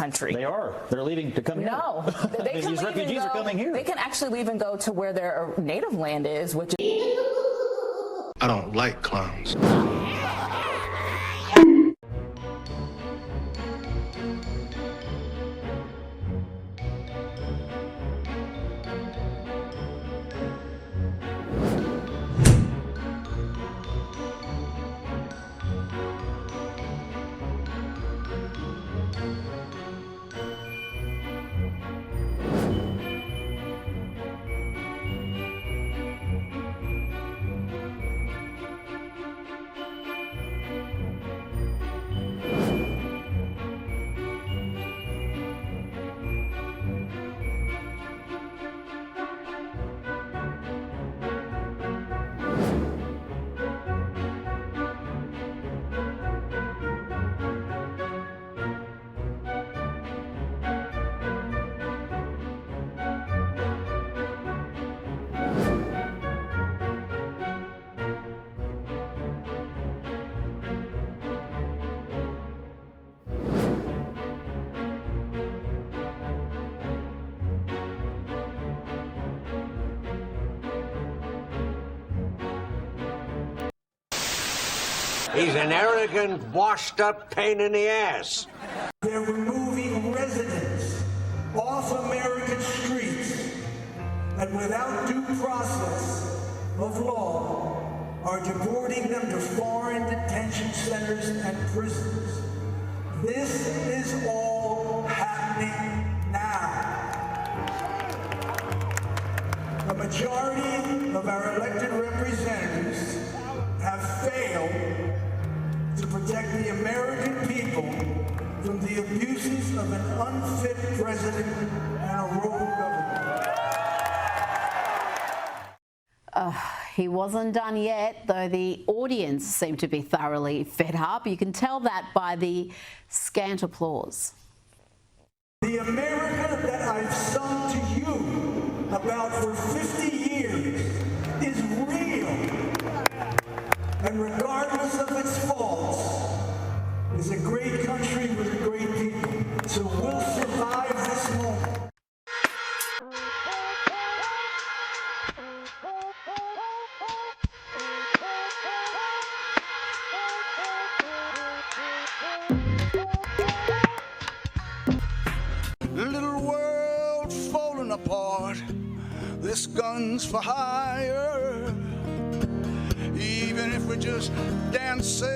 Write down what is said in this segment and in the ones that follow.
country. They are. They're leaving to come here. No, they can These refugees are coming here. They can actually leave and go to where their native land is, which is... I don't like clowns. He's an arrogant, washed-up pain in the ass. They're removing residents off American streets and without due process of law are deporting them to foreign detention centers and prisons. This is all happening now. The majority of our elected representatives have failed to protect the American people from the abuses of an unfit president and a rogue government. He wasn't done yet, though the audience seemed to be thoroughly fed up. You can tell that by the scant applause. The America that I've sung to you about for 50 years is real. And regardless of its faults, is a great country with great people. So we'll survive this moment. Little world falling apart. This gun's for hire. Even if we're just dancing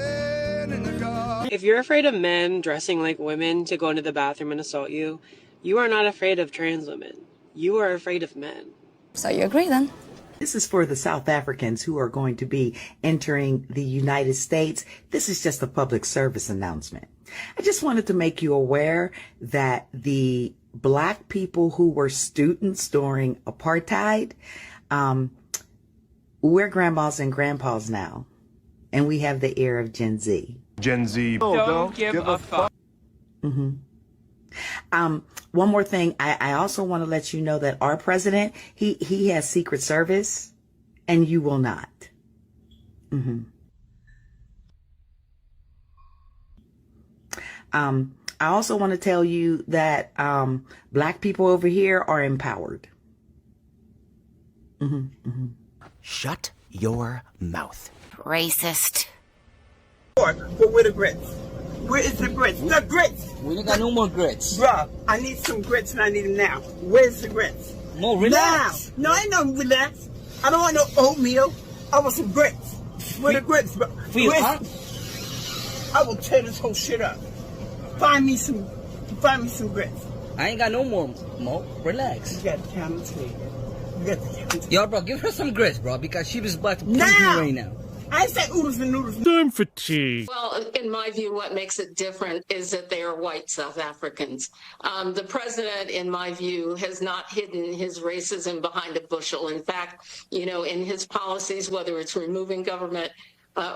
in the dark. If you're afraid of men dressing like women to go into the bathroom and assault you, you are not afraid of trans women. You are afraid of men. So you agree then? This is for the South Africans who are going to be entering the United States. This is just a public service announcement. I just wanted to make you aware that the Black people who were students during apartheid, we're grandmas and grandpas now, and we have the ear of Gen Z. Gen Z. Don't give a fuck. One more thing, I also want to let you know that our president, he has Secret Service, and you will not. I also want to tell you that Black people over here are empowered. Shut your mouth. Racist. But where the grits? Where is the grits? The grits! We ain't got no more grits. Bruh, I need some grits and I need them now. Where's the grits? No, relax. Now. No, I ain't no relax. I don't want no oatmeal. I want some grits. Where the grits, bro? I will tear this whole shit up. Find me some grits. I ain't got no more, Mo. Relax. You got the camera today. You got the camera. Yo, bro, give her some grits, bro, because she was about to punch you right now. I said oodles and noodles. Time for tea. Well, in my view, what makes it different is that they are white South Africans. The president, in my view, has not hidden his racism behind a bushel. In fact, you know, in his policies, whether it's removing government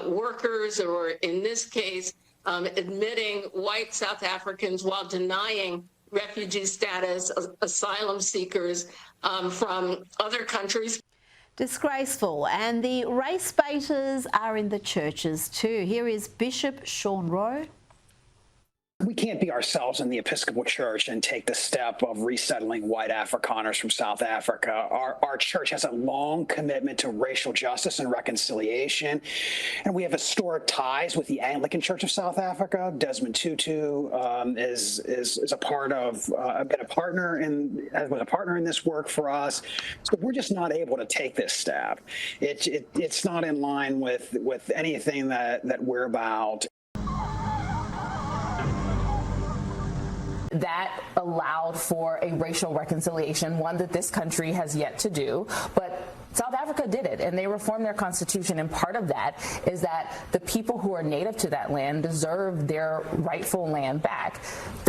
workers or, in this case, admitting white South Africans while denying refugee status, asylum seekers from other countries. Disgraceful. And the race baiters are in the churches too. Here is Bishop Sean Rowe. We can't be ourselves in the Episcopal Church and take the step of resettling white Afrikaners from South Africa. Our church has a long commitment to racial justice and reconciliation, and we have historic ties with the Anglican Church of South Africa. Desmond Tutu is a part of, been a partner was a partner in this work for us. So we're just not able to take this step. It's not in line with anything that we're about. That allowed for a racial reconciliation, one that this country has yet to do, but South Africa did it, and they reformed their constitution, and part of that is that the people who are native to that land deserve their rightful land back.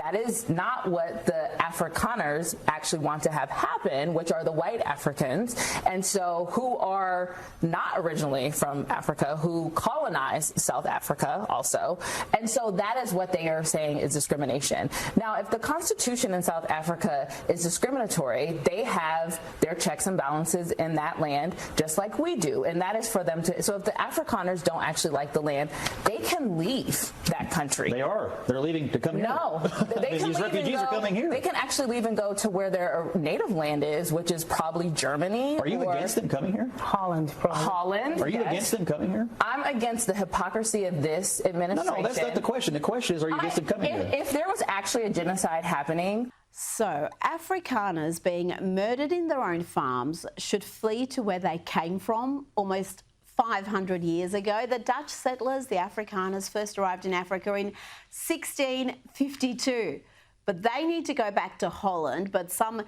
That is not what the Afrikaners actually want to have happen, which are the white Africans, and so who are not originally from Africa, who colonized South Africa also, and so that is what they are saying is discrimination. Now, if the constitution in South Africa is discriminatory, they have their checks and balances in that land just like we do, and that is for them to. So if the Afrikaners don't actually like the land, they can leave that country. They're leaving to come here. No, they can these refugees are coming here. They can actually leave and go to where their native land is, which is probably Germany. Are you against them coming here? Holland, probably. Holland. Are you against them coming here? I'm against the hypocrisy of this administration. No, that's not the question. The question is, are you against them coming here? If there was actually a genocide happening. So, Afrikaners being murdered in their own farms should flee to where they came from almost 500 years ago. The Dutch settlers, the Afrikaners, first arrived in Africa in 1652. But they need to go back to Holland. But some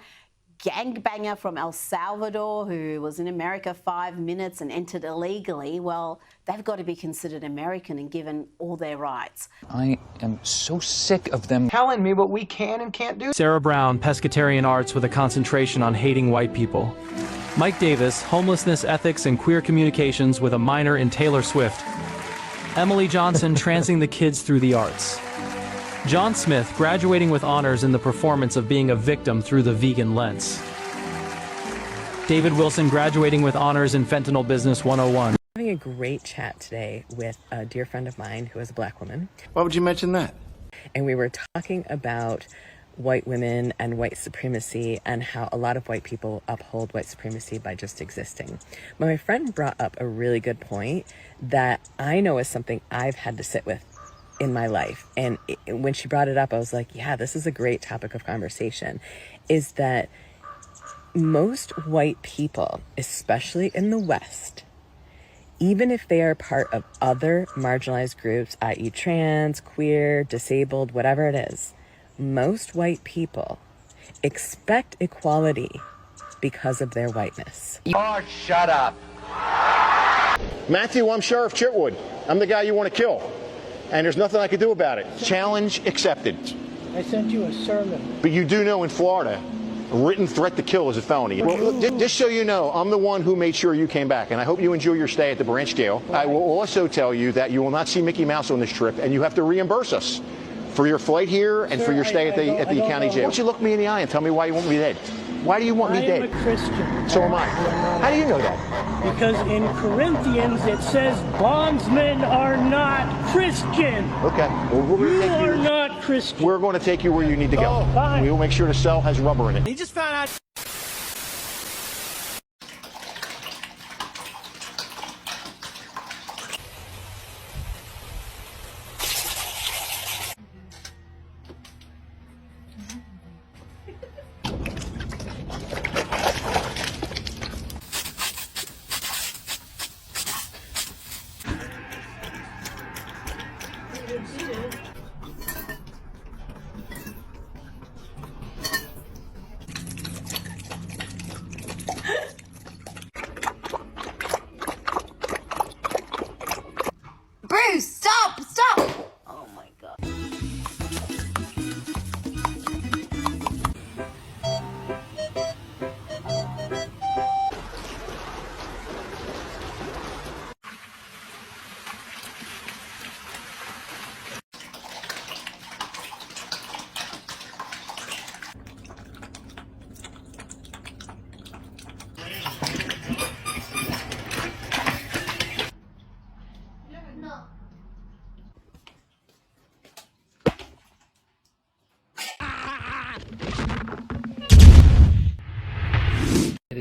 gangbanger from El Salvador who was in America 5 minutes and entered illegally, well, they've got to be considered American and given all their rights. I am so sick of them telling me what we can and can't do. Sarah Brown, pescatarian arts with a concentration on hating white people. Mike Davis, homelessness ethics and queer communications with a minor in Taylor Swift. Emily Johnson, transing the kids through the arts. John Smith, graduating with honors in the performance of being a victim through the vegan lens. David Wilson, graduating with honors in Fentanyl Business 101. Having a great chat today with a dear friend of mine who is a black woman. Why would you mention that? And we were talking about white women and white supremacy and how a lot of white people uphold white supremacy by just existing. But my friend brought up a really good point that I know is something I've had to sit with in my life. And when she brought it up, I was like, yeah, this is a great topic of conversation, is that most white people, especially in the West, even if they are part of other marginalized groups, i.e. trans, queer, disabled, whatever it is, most white people expect equality because of their whiteness. Oh, shut up. Matthew, I'm Sheriff Chitwood. I'm the guy you want to kill. And there's nothing I can do about it. Challenge accepted. I sent you a sermon. But you do know in Florida, a written threat to kill is a felony. Well, look, just so you know, I'm the one who made sure you came back, and I hope you enjoy your stay at the branch jail. I will also tell you that you will not see Mickey Mouse on this trip, and you have to reimburse us for your flight here and for your stay at the county jail. Why don't you look me in the eye and tell me why you want me dead? Why do you want me dead? I am a Christian. So am I. How do you know that? Because in Corinthians it says bondsmen are not Christian. Okay. Well, you are not Christian. We're going to take you where you need to go. Fine. We will make sure the cell has rubber in it. He just found out.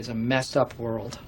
is a messed up world.